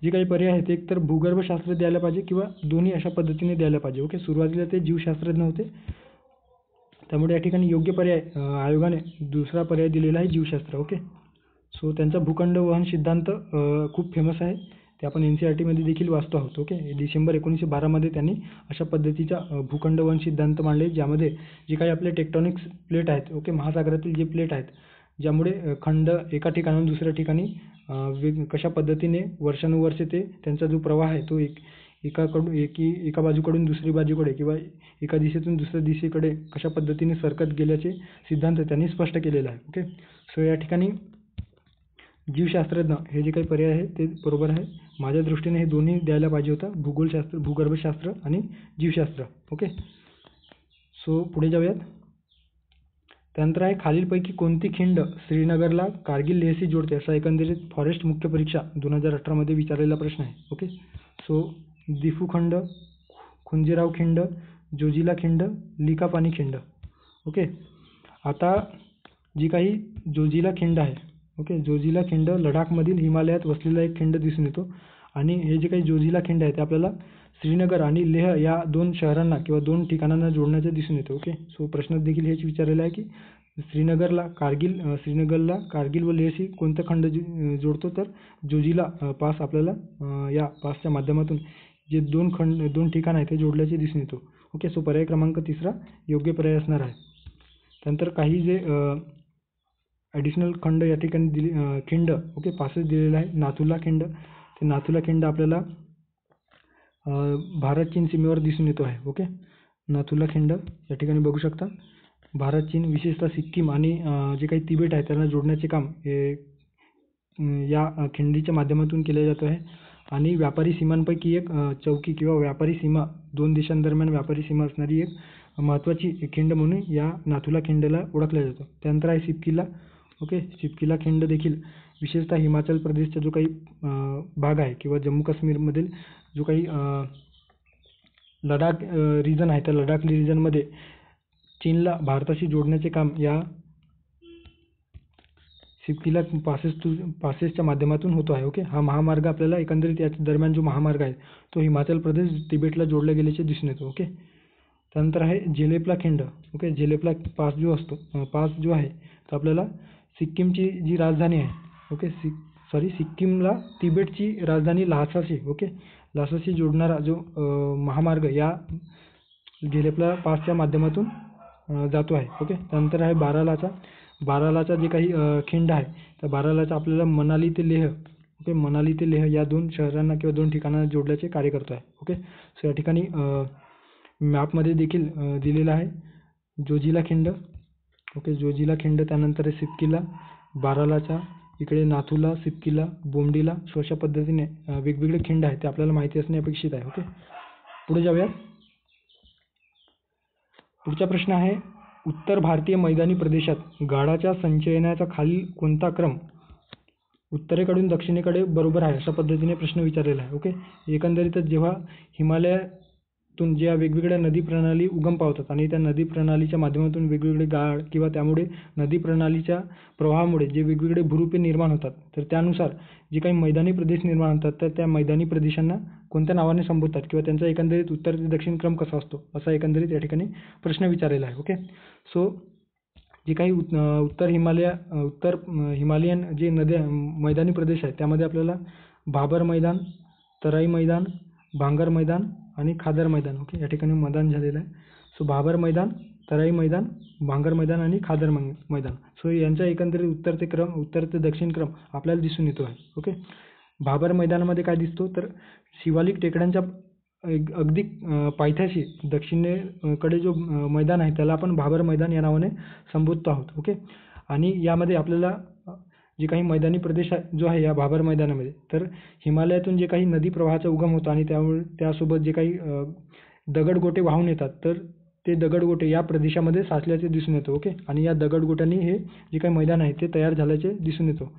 जे काही पर्याय आहेत एक तर भूगर्भशास्त्र द्यायला पाहिजे किंवा दोन्ही अशा पद्धतीने द्यायला पाहिजे, ओके. सुरुवातीला ते जीवशास्त्रज्ञ होते, त्यामुळे या ठिकाणी योग्य पर्याय आयोगाने दुसरा पर्याय दिलेला आहे जीवशास्त्र, ओके. सो त्यांचा भूखंडवहन सिद्धांत खूप फेमस आहे, ते आपण NCERT मध्ये देखील वाचतो आहोत, ओके. डिसेंबर 1912 मध्ये त्यांनी अशा पद्धतीचा भूखंडवहन सिद्धांत मांडले, ज्यामध्ये जे काही आपले टेक्टॉनिक्स प्लेट आहेत, ओके, महासागरातील जे प्लेट आहेत, ज्यामुळे खंड एका ठिकाणाहून दुसऱ्या ठिकाणी कशा पद्धतीने वर्षानुवर्षे त्यांचा जो प्रवाह आहे तो एका बाजूकडून दुसरी बाजूकडे किंवा एका दिशेतून दुसऱ्या दिशेकडे कशा पद्धतीने सरकत गेल्याचे सिद्धांत त्यांनी स्पष्ट केलेला आहे, ओके. सो या ठिकाणी जीवशास्त्रज्ञ हे जे काही पर्याय आहे ते बरोबर आहे. माझ्या दृष्टीने हे दोन्ही द्यायला पाहिजे होतं, भूगोलशास्त्र, भूगर्भशास्त्र आणि जीवशास्त्र, ओके. सो पुढे जाऊयात. त्यानंतर आहे खालीलपैकी कोणती खिंड श्रीनगरला कारगिल लेहशी जोडते, असा एकंदरीत फॉरेस्ट मुख्य परीक्षा 2018 मध्ये विचारलेला प्रश्न आहे, ओके. सो दिफू खंड, खुंजेराव खिंड, जोजिला खिंड, लिकापानी खिंड, ओके. आता जी काही जोजिला खिंड आहे, ओके, जोजिला खिंड लडाखमधील हिमालयात वसलेला एक खिंड दिसून येतो आणि हे जे काही जोजिला खिंड आहे ते आपल्याला श्रीनगर आणि लेह या दोन शहरांना किंवा दोन ठिकाणांना जोडण्याचे दिसून येते, ओके. सो प्रश्नात देखील हेच विचारलेलं आहे की श्रीनगरला कारगिल व लेहशी कोणता खंड जोडतो, तर जोजिला पास आपल्याला या पासच्या माध्यमातून जे दोन ठिकाण आहेत ते जोडल्याचे दिसून येतो, ओके. सो पर्याय क्रमांक 3 योग्य पर्याय असणार आहे. त्यानंतर काही जे ॲडिशनल खंड या ठिकाणी खिंड, ओके, पासेस दिलेला आहे. नाथुला खिंड, ते नाथुला खिंड आपल्याला भारत चीन सीमेवर दिसून येतो आहे, ओके. नाथुला खिंड या ठिकाणी बघू शकता. भारत चीन विशेषतः सिक्कीम आणि जे काही तिबेट आहे त्यांना जोडण्याचे काम हे या खिंडीच्या माध्यमातून केले जात आहे आणि व्यापारी सीमांपैकी एक चौकी किंवा व्यापारी सीमा, दोन देशांदरम्यान व्यापारी सीमा असणारी एक महत्त्वाची खिंड म्हणून या नाथुला खिंडला ओळखलं जातं. त्यानंतर आहे सिपकिला, ओके. सिपकिला खिंड देखील विशेषतः हिमाचल प्रदेशचा जो काही भाग आहे किंवा जम्मू काश्मीरमधील जो काही लडाख रिजन आहे त्या लडाख रिजनमध्ये चीनला भारताशी जोडण्याचे काम या सिपकिला पासेसच्या माध्यमातून होतो आहे, ओके. हा महामार्ग आपल्याला एकंदरीत याच्या दरम्यान जो महामार्ग आहे तो हिमाचल प्रदेश तिबेटला जोडला गेल्याचे दिसून येतो, ओके. त्यानंतर आहे झेलेपला खिंड, ओके. झेलेपला पास जो आहे तो आपल्याला सिक्कीमची जी राजधानी आहे, ओके, सिक्कीमला तिबेटची राजधानी लासाशी, ओके, लासाशी जोडणारा जो महामार्ग या झेलेपला पासच्या माध्यमातून जातो आहे, ओके. त्यानंतर आहे बारालाचा जे काही खिंड आहे त्या बारालाचा आपल्याला मनाली ते लेह, ओके, मनाली ते लेह या दोन शहरांना किंवा दोन ठिकाणांना जोडल्याचे कार्य करतो आहे, ओके. सो या ठिकाणी मॅपमध्ये देखील दिलेला आहे जोजिला खिंड, ओके, जोजिला खिंड. त्यानंतर आहे सिपकिला, बारालाचा, इकडे नाथुला, सिपकिला, बोमडिला. सो अशा पद्धतीने वेगवेगळे खिंड आहेत ते आपल्याला माहिती असणे अपेक्षित आहे, ओके. पुढे जाऊयात. पुढचा प्रश्न आहे उत्तर भारतीय मैदानी प्रदेशात गाळाच्या संचयनाचा खालील कोणता क्रम उत्तरेकडून दक्षिणेकडे बरोबर आहे, अशा पद्धतीने प्रश्न विचारलेला आहे, ओके. एकंदरीतच जेव्हा हिमालयातून ज्या वेगवेगळ्या नदी प्रणाली उगम पावतात आणि त्या नदी प्रणालीच्या माध्यमातून वेगवेगळे गाळ किंवा त्यामुळे नदी प्रणालीच्या प्रवाहामुळे जे वेगवेगळे भूरूपे निर्माण होतात, तर त्यानुसार जे काही मैदानी प्रदेश निर्माण होतात तर त्या मैदानी प्रदेशांना कोणत्या नावाने संबोधतात किंवा त्यांचा एकंदरीत उत्तर ते दक्षिण क्रम कसा असतो, असा एकंदरीत या ठिकाणी प्रश्न विचारलेला आहे, ओके. सो जे काही उत्तर हिमालयन जे मैदानी प्रदेश आहेत त्यामध्ये आपल्याला भाबर मैदान, तराई मैदान, भांगर मैदान आणि खादर मैदान, ओके, या ठिकाणी मैदान झालेलं आहे. सो भाबर मैदान, तराई मैदान, भांगर मैदान आणि खादर मैदान. सो यांचा एकंदरीत उत्तर ते दक्षिण क्रम आपल्याला दिसून येतो आहे. ओके. भाबर मैदानामध्ये काय दिसतो तर शिवालिक टेकड्यांच्या अगदी पायथ्याशी दक्षिणेकडे जो मैदान आहे त्याला आपण भाबर मैदान या नावाने संबोधतो आहोत. ओके. आणि यामध्ये आपल्याला जे काही मैदानी प्रदेश जो आहे या भाबर मैदानामध्ये तर हिमालयातून जे काही नदी प्रवाहाचा उगम होतो आणि त्यासोबत जे काही दगडगोटे वाहून येतात तर ते दगडगोटे या प्रदेशामध्ये साचल्याचे दिसून येतो. ओके. आणि या दगडगोट्यांनी हे जे काही मैदान आहे ते तयार झाल्याचे दिसून येतो.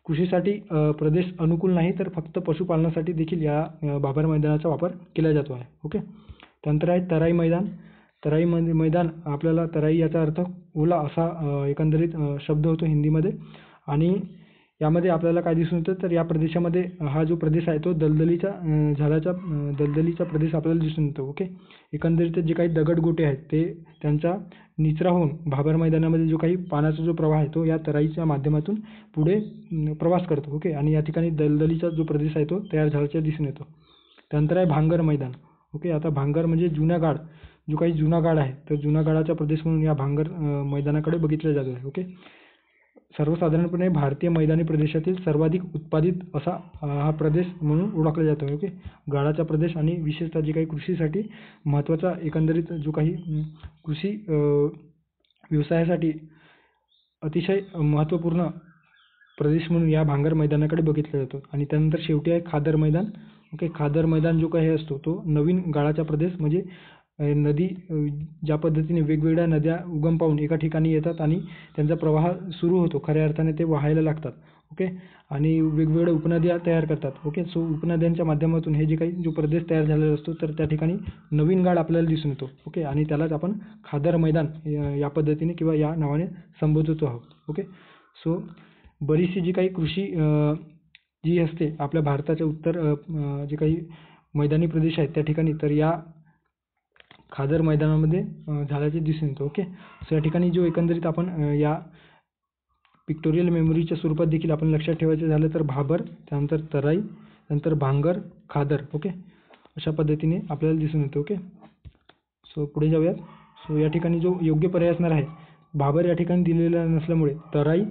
कृषीसाठी प्रदेश अनुकूल नाही तर फक्त पशुपालनासाठी देखील या भाबर मैदानाचा वापर केला जातो आहे. ओके. त्यानंतर आहे तराई मैदान. तराई मैदान आपल्याला तराई याचा अर्थ ओला असा एकंदरीत शब्द होतो हिंदीमध्ये. आणि यामध्ये आपल्याला काय दिसून येतं तर या प्रदेशामध्ये हा जो प्रदेश आहे तो दलदलीचा प्रदेश आपल्याला दिसून येतो. ओके. एकंदरीत जे काही दगडगोटे आहेत ते त्यांचा निचरा होऊन भाबर मैदानामध्ये जो काही पाण्याचा जो प्रवाह आहे तो या तराईच्या माध्यमातून पुढे प्रवास करतो. ओके. आणि या ठिकाणी दलदलीचा जो प्रदेश आहे तो तयार झाल्याचे दिसून येतो. त्यानंतर आहे भांगर मैदान. ओके. आता भांगर म्हणजे जो काही जुना गाड आहे तर जुना गाडाचा प्रदेश म्हणून या भांगर मैदानाकडे बघितले जात आहे. ओके. सर्वसाधारणपणे भारतीय मैदानी प्रदेशातील सर्वाधिक उत्पादित असा हा प्रदेश म्हणून ओळखला जातो. ओके. गाळाचा प्रदेश आणि विशेषतः जे काही कृषीसाठी महत्त्वाचा एकंदरीत जो काही कृषी व्यवसायासाठी अतिशय महत्त्वपूर्ण प्रदेश म्हणून या भांगर मैदानाकडे बघितला जातो. आणि त्यानंतर शेवटी आहे खादर मैदान. ओके. खादर मैदान जो काही असतो तो नवीन गाळाचा प्रदेश म्हणजे नदी ज्या पद्धतीने वेगवेगळ्या नद्या उगम पावून एका ठिकाणी येतात आणि त्यांचा प्रवाह सुरू होतो, खऱ्या अर्थाने ते वाहायला लागतात. ओके. आणि वेगवेगळ्या उपनद्या तयार करतात. ओके. सो उपनद्यांच्या माध्यमातून हे जे काही जो प्रदेश तयार झालेला असतो तर त्या ठिकाणी नवीन गाळ आपल्याला दिसून येतो. ओके. आणि त्यालाच आपण खादर मैदान या पद्धतीने किंवा या नावाने संबोधतो आहोत. ओके. सो बरीचशी जी काही कृषी जी असते आपल्या भारताच्या उत्तर जे काही मैदानी प्रदेश आहेत त्या ठिकाणी तर या खादर मैदानामध्ये झाल्याचे दिसून येतो. ओके. सो या ठिकाणी जो एकंदरीत आपण या पिक्टोरियल मेमरीच्या स्वरूपात देखील आपण लक्षात ठेवायचे झालं तर भाबर, त्यानंतर तराई, नंतर भांगर, खादर. ओके. अशा पद्धतीने आपल्याला दिसून येतो. ओके. सो पुढे जाऊयात. सो या ठिकाणी जो योग्य पर्याय असणार आहे भाबर या ठिकाणी दिलेला नसल्यामुळे तराई,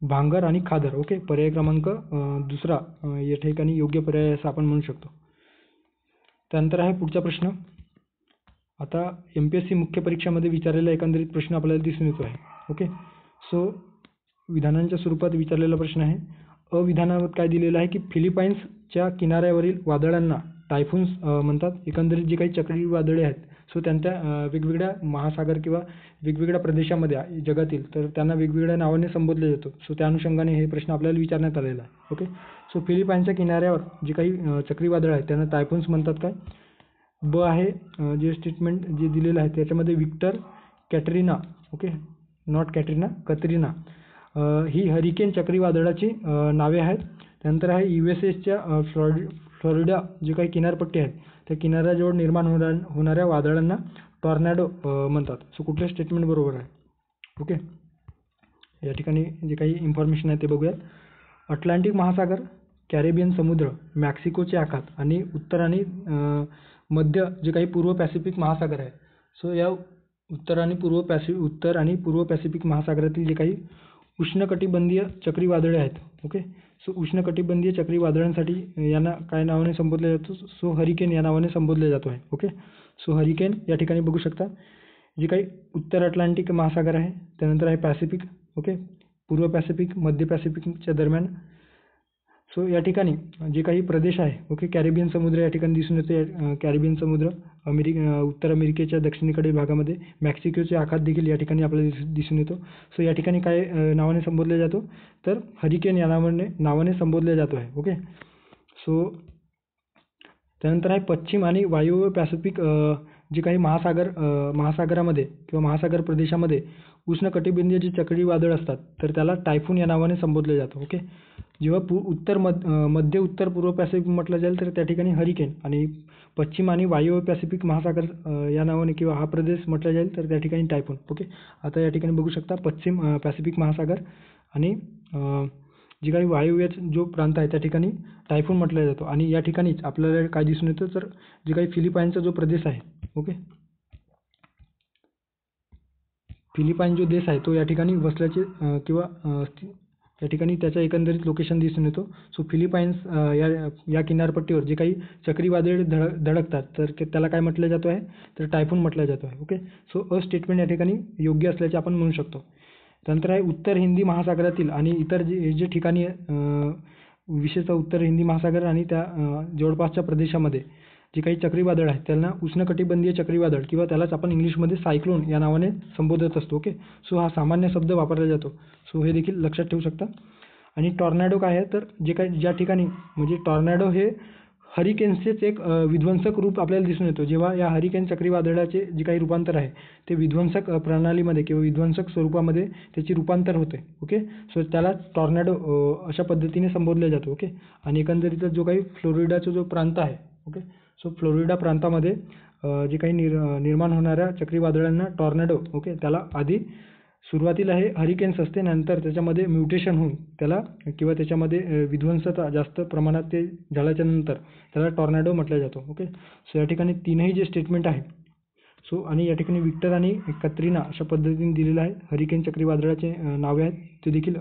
भांगर आणि खादर. ओके. पर्याय क्रमांक दुसरा या ठिकाणी योग्य पर्याय असं आपण म्हणू शकतो. त्यानंतर आहे पुढचा प्रश्न. आता MPSC मुख्य परीक्षामध्ये विचारलेला एकंदरीत प्रश्न आपल्याला दिसून येतो आहे. ओके. सो विधानांच्या स्वरूपात विचारलेला प्रश्न आहे. विधानात काय दिलेलं आहे की फिलिपाईन्सच्या किनाऱ्यावरील वादळांना टायफून्स म्हणतात. एकंदरीत जी काही चक्रीवादळे आहेत सो त्यांच्या वेगवेगळ्या महासागर किंवा वेगवेगळ्या प्रदेशामध्ये जगातील तर त्यांना वेगवेगळ्या नावाने संबोधले जातो. सो त्या अनुषंगाने हे प्रश्न आपल्याला विचारण्यात आलेला आहे. ओके. सो फिलिपाईन्सच्या किनाऱ्यावर जे काही चक्रीवादळ आहेत त्यांना टायफून्स म्हणतात. काय ब आहे जे स्टेटमेंट जे दिलेलं आहे त्याच्यामध्ये Victor, Katrina. Okay. Not Katrina, Katrina ही हरिकेन चक्रीवादळाची नावे आहेत. त्यानंतर आहे USAच्या फ्लोरिडा जे काही किनारपट्टी आहेत त्या किनाऱ्याजवळ निर्माण होणाऱ्या वादळांना टॉर्नॅडो म्हणतात. सो कुठले स्टेटमेंट बरोबर आहे. ओके. या ठिकाणी जे काही इन्फॉर्मेशन आहे ते बघूयात. अटलांटिक महासागर, कॅरेबियन समुद्र, मेक्सिकोचे आखात आणि उत्तर आणि मध्य जे काही पूर्व पॅसिफिक महासागर आहे. सो या उत्तर आणि पूर्व पॅसिफिक महासागरातील जे काही उष्णकटिबंधीय चक्रीवादळे आहेत. ओके. सो उष्णकटिबंधीय चक्रीवादळांसाठी यांना काय नावाने संबोधले जातो. सो हरिकेन या नावाने संबोधले जातो आहे. ओके. सो हरिकेन या ठिकाणी बघू शकता जे काही उत्तर अटलांटिक महासागर आहे, त्यानंतर आहे पॅसिफिक. ओके. पूर्व पॅसिफिक, मध्य पॅसिफिकच्या दरम्यान. सो या ठिकाणी जे काही प्रदेश आहे. ओके. कॅरेबियन समुद्र या ठिकाणी दिसून येतो. कॅरेबियन समुद्र उत्तर अमेरिकेच्या दक्षिणेकडील भागामध्ये मेक्सिकोचे आखात देखील या ठिकाणी आपल्याला दिसून येतो. सो या ठिकाणी काय नावाने संबोधले जातो तर हरिकेन या नावाने संबोधले जातो आहे. ओके. सो त्यानंतर आहे पश्चिम आणि वायव्य पॅसिफिक जे काही महासागरामध्ये किंवा महासागर प्रदेशामध्ये उष्णकटिबंधीय जे चक्रीवादळ असतात तर त्याला टायफून या नावाने संबोधले जातं. ओके. जेव्हा मध्य उत्तर पूर्व पॅसिफिक म्हटलं जाईल तर त्या ठिकाणी हरिकेन आणि पश्चिम आणि वायव्य पॅसिफिक महासागर या नावाने किंवा हा प्रदेश म्हटला जाईल तर त्या ठिकाणी टायफून. ओके. आता या ठिकाणी बघू शकता पश्चिम पॅसिफिक महासागर आणि जे काही वायव्य जो प्रांत आहे त्या ठिकाणी टायफून म्हटला जातो. आणि या ठिकाणीच आपल्याला काय दिसून येतं तर जे काही फिलिपाईन्सचा जो प्रदेश आहे. ओके. फिलिपाईन जो देश आहे तो या ठिकाणी वसल्याचे किंवा या ठिकाणी त्याच्या एकंदरीत लोकेशन दिसून येतो. सो फिलिपाईन्स या किनारपट्टीवर जे काही चक्रीवादळे धडकतात तर त्याला काय म्हटलं जातं आहे, तर टायफून म्हटलं जातं आहे. ओके. सो अ स्टेटमेंट या ठिकाणी योग्य असल्याचे आपण म्हणू शकतो. त्यानंतर आहे उत्तर हिंदी महासागरातील आणि इतर जे ठिकाणी विशेषतः उत्तर हिंदी महासागर आणि त्या जवळपासच्या प्रदेशामध्ये जे काही चक्रीवादळ आहेत त्यांना उष्णकटिबंधीय चक्रीवादळ किंवा त्यालाच आपण इंग्लिशमध्ये सायक्लोन या नावाने संबोधत असतो. ओके. सो हा सामान्य शब्द वापरला जातो. सो हे देखील लक्षात ठेवू शकता. आणि टॉर्नॅडो काय आहे, तर ज्या ठिकाणी म्हणजे टॉर्नॅडो हे हरिकेन्सचेच एक विध्वंसक रूप आपल्याला दिसून येतो. जेव्हा या हरिकेन चक्रीवादळाचे जे काही रूपांतर आहे ते विध्वंसक प्रणालीमध्ये किंवा विध्वंसक स्वरूपामध्ये त्याची रूपांतर होते. ओके. सो त्याला टॉर्नॅडो अशा पद्धतीने संबोधले जातो. ओके. आणि एकंदरीत जो काही फ्लोरिडाचा जो प्रांत आहे, ओके, सो फ्लोरिडा प्रांतामध्ये जे काही निर्माण होणाऱ्या चक्रीवादळांना टॉर्नॅडो, ओके, त्याला आधी सुरुवातीला हे हरिकेन्स असते, नंतर त्याच्यामध्ये म्युटेशन होऊन त्याला किंवा त्याच्यामध्ये विध्वंसता जास्त प्रमाणात ते झाल्याच्या नंतर त्याला टॉर्नॅडो म्हटलं जातो. ओके. सो या ठिकाणी तीनही जे स्टेटमेंट आहे, सो आणि या ठिकाणी विक्टर आणि कत्रिना अशा पद्धतीने दिलेलं आहे. हरिकेन चक्रीवादळाचे नावे आहेत ते देखील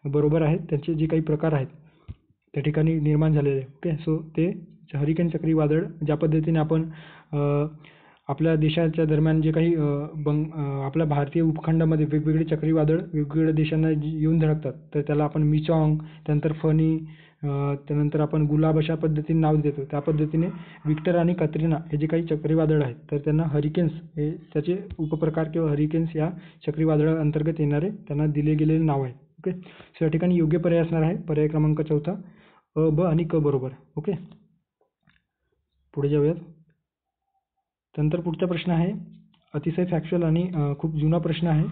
बरोबर आहेत. त्यांचे जे काही प्रकार आहेत त्या ठिकाणी निर्माण झालेले आहे. ओके. सो ते हरिकेन चक्रीवादळ ज्या पद्धतीने आपण आपल्या देशाच्या दरम्यान जे काही आपल्या भारतीय उपखंडामध्ये वेगवेगळे चक्रीवादळ वेगवेगळ्या देशांना येऊन धडकतात तर त्याला आपण मिचॉंग, त्यानंतर फनी, त्यानंतर आपण गुलाब अशा पद्धतीने नाव देतो. त्या पद्धतीने विक्टर आणि कत्रिना हे जे काही चक्रीवादळ आहेत तर त्यांना हरिकेन्स हे त्याचे उपप्रकार किंवा हरिकेन्स या चक्रीवादळाअंतर्गत येणारे त्यांना दिले गेलेले नाव आहे. ओके. सो या ठिकाणी योग्य पर्याय असणार आहे पर्याय क्रमांक 4 अ, ब आणि क बरोबर. ओके. पुढे जाऊयात. त्यानंतर पुढचा प्रश्न आहे अतिशय फॅक्च्युअल आणि खूप जुना प्रश्न आहे.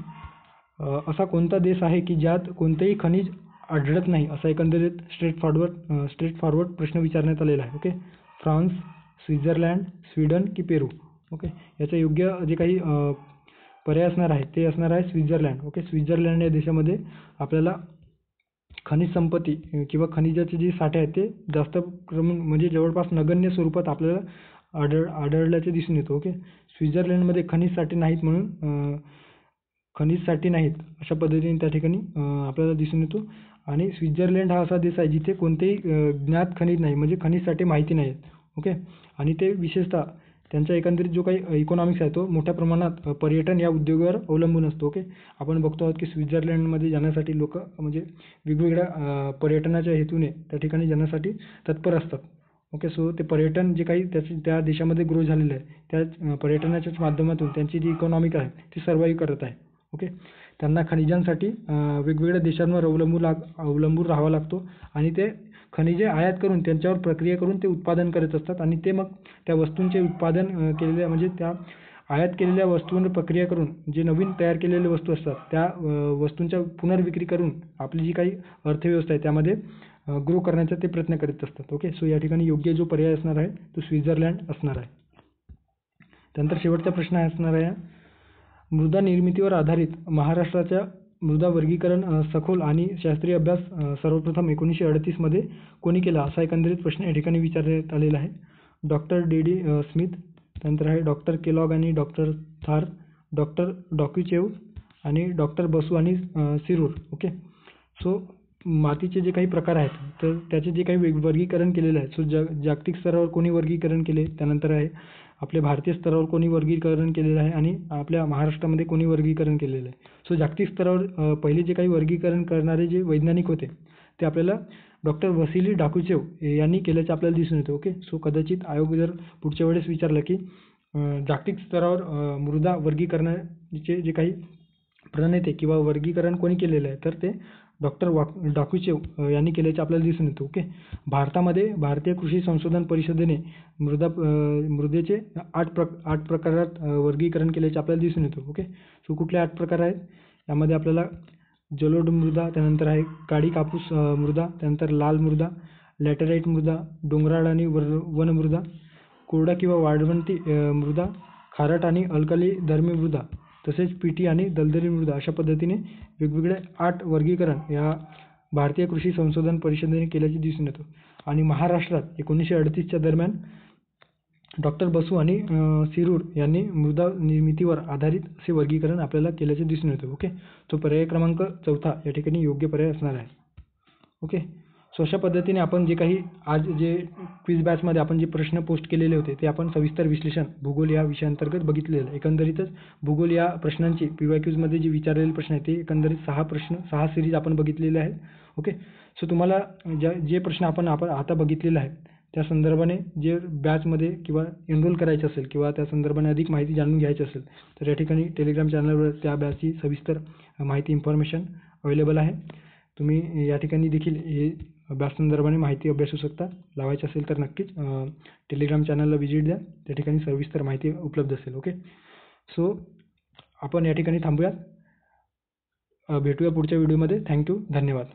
असा कोणता देश आहे की ज्यात कोणतेही खनिज आढळत नाही, असा एकंदरीत स्ट्रेट फॉरवर्ड प्रश्न विचारण्यात आलेला आहे. ओके. फ्रान्स, स्वित्झर्लंड, स्वीडन की पेरू. ओके. याचं योग्य जे काही पर्याय असणार आहे ते असणार आहे स्वित्झर्लंड. ओके. स्वित्झर्लंड या देशामध्ये आपल्याला खनिज संपत्ती किंवा खनिजाचे जे साठे आहेत ते जास्त म्हणजे जवळपास नगण्य स्वरूपात आपल्याला आढळल्याचे दिसून येतो. ओके. स्वित्झर्लंडमध्ये खनिज साठे नाहीत म्हणून खनिज साठे नाहीत अशा पद्धतीने त्या ठिकाणी आपल्याला दिसून येतो. आणि स्वित्झर्लंड हा असा देश आहे जिथे कोणतेही ज्ञात खनिज नाही, म्हणजे खनिज साठे माहिती नाहीत. ओके. आणि ते विशेषतः त्यांचा एकंदरीत जो काही इकॉनॉमिक्स आहे तो मोठ्या प्रमाणात पर्यटन या उद्योगावर अवलंबून असतो. ओके. आपण बघतो आहोत की स्वित्झर्लंडमध्ये जाण्यासाठी लोक म्हणजे वेगवेगळ्या पर्यटनाच्या हेतूने त्या ठिकाणी जाण्यासाठी तत्पर असतात. ओके. सो ते पर्यटन जे काही त्या देशामध्ये ग्रो झालेलं आहे त्या पर्यटनाच्याच माध्यमातून त्यांची जी इकॉनॉमिक आहे ती सर्वाईव्ह करत आहे. ओके. त्यांना खनिजांसाठी वेगवेगळ्या देशांवर अवलंबून राहावा लागतो आणि ते खनिजे आयात करून त्यांच्यावर प्रक्रिया करून ते उत्पादन करत असतात आणि ते मग त्या वस्तूंचे उत्पादन केलेल्या म्हणजे त्या आयात केलेल्या वस्तूंवर प्रक्रिया करून जे नवीन तयार केलेले वस्तू असतात त्या वस्तूंच्या पुनर्विक्री करून आपली जी काही अर्थव्यवस्था आहे त्यामध्ये ग्रो करण्याचा ते प्रयत्न करत असतात. ओके. सो या ठिकाणी योग्य जो पर्याय असणार आहे तो स्वित्झर्लंड असणार आहे. त्यानंतर शेवटचा प्रश्न असणार आहे मृदा निर्मितीवर आधारित महाराष्ट्राच्या मृदा वर्गीकरण सखोल आणि शास्त्रीय अभ्यास सर्वप्रथम 1938 मध्ये कोणी केला, असा एकंदरीत प्रश्न या ठिकाणी विचारण्यात आलेला आहे. डॉक्टर डी स्मिथ, त्यानंतर आहे डॉक्टर केलॉग आणि डॉक्टर थार, डॉक्टर डॉक्युचेव आणि डॉक्टर बसू आणि सिरूर. ओके. सो मातीचे जे काही प्रकार आहेत तर त्याचे जे काही वर्गीकरण केलेलं आहे सो जागतिक स्तरावर कोणी वर्गीकरण केले, त्यानंतर आहे आपल्या भारतीय स्तरावर कोणी वर्गीकरण केलेलं आहे आणि आपल्या महाराष्ट्रामध्ये कोणी वर्गीकरण केलेलं आहे. सो जागतिक स्तरावर पहिले जे काही वर्गीकरण करणारे जे वैज्ञानिक होते ते आपल्याला डॉक्टर वसिली डाकुचेव यांनी केल्याचे आपल्याला दिसून येतं. ओके. सो कदाचित आयोग जर पुढच्या वेळेस विचारलं की जागतिक स्तरावर मृदा वर्गीकरणाचे जे काही प्रणेते किंवा वर्गीकरण कोणी केलेलं आहे तर ते डॉक्टर डाकुचेव यांनी केल्याचे आपल्याला दिसून येतं. ओके. भारतामध्ये भारतीय कृषी संशोधन परिषदेने मृदेचे 8 प्रकारात वर्गीकरण केल्याचे आपल्याला दिसून येतं. ओके. सो कुठले 8 प्रकार आहेत यामध्ये आपल्याला जलोढ मृदा, त्यानंतर आहे काळी कापूस मृदा, त्यानंतर लाल मृदा, लॅटराईट मृदा, डोंगराळ आणि वन मृदा, कोरडा किंवा वाळवंटी मृदा, खारट आणि अल्कली धर्मी मृदा, तसेच पिठी आणि दलदली मृदा अशा पद्धतीने वेगवेगळे 8 वर्गीकरण या भारतीय कृषी संशोधन परिषदेने केल्याचे दिसून येतं. आणि महाराष्ट्रात 1938च्या दरम्यान डॉक्टर बसू आणि शिरूर यांनी मृदा निर्मितीवर आधारित असे वर्गीकरण आपल्याला केल्याचे दिसून येते. ओके, तो पर्याय क्रमांक 4 या ठिकाणी योग्य पर्याय असणार आहे. ओके, सो अशा पद्धतीने आपण जे काही आज जे क्विज बॅचमध्ये आपण जे प्रश्न पोस्ट केलेले होते ते आपण सविस्तर विश्लेषण भूगोल या विषयांतर्गत बघितलेलं आहे. एकंदरीतच भूगोल या प्रश्नांची PYQजमध्ये जे विचारलेले प्रश्न आहेत ते एकंदरीत 6 सिरीज आपण बघितलेले आहेत. ओके, सो तुम्हाला जे प्रश्न आपण आता बघितलेले आहेत त्या संदर्भाने जे बॅचमध्ये किंवा एनरोल करायचे असेल किंवा त्या संदर्भाने अधिक माहिती जाणून घ्यायची असेल तर या ठिकाणी टेलिग्राम चॅनलवर त्या बॅचची सविस्तर माहिती इन्फॉर्मेशन अवेलेबल आहे. तुम्ही या ठिकाणी देखील हे बॅच संदर्भाने माहिती अभ्यासू शकता. लावायची असेल तर नक्कीच टेलिग्राम चॅनलला व्हिजिट द्या. त्या ठिकाणी सविस्तर माहिती उपलब्ध असेल. ओके, सो आपण या ठिकाणी थांबूयात. भेटूया पुढच्या व्हिडिओमध्ये. थँक्यू, धन्यवाद.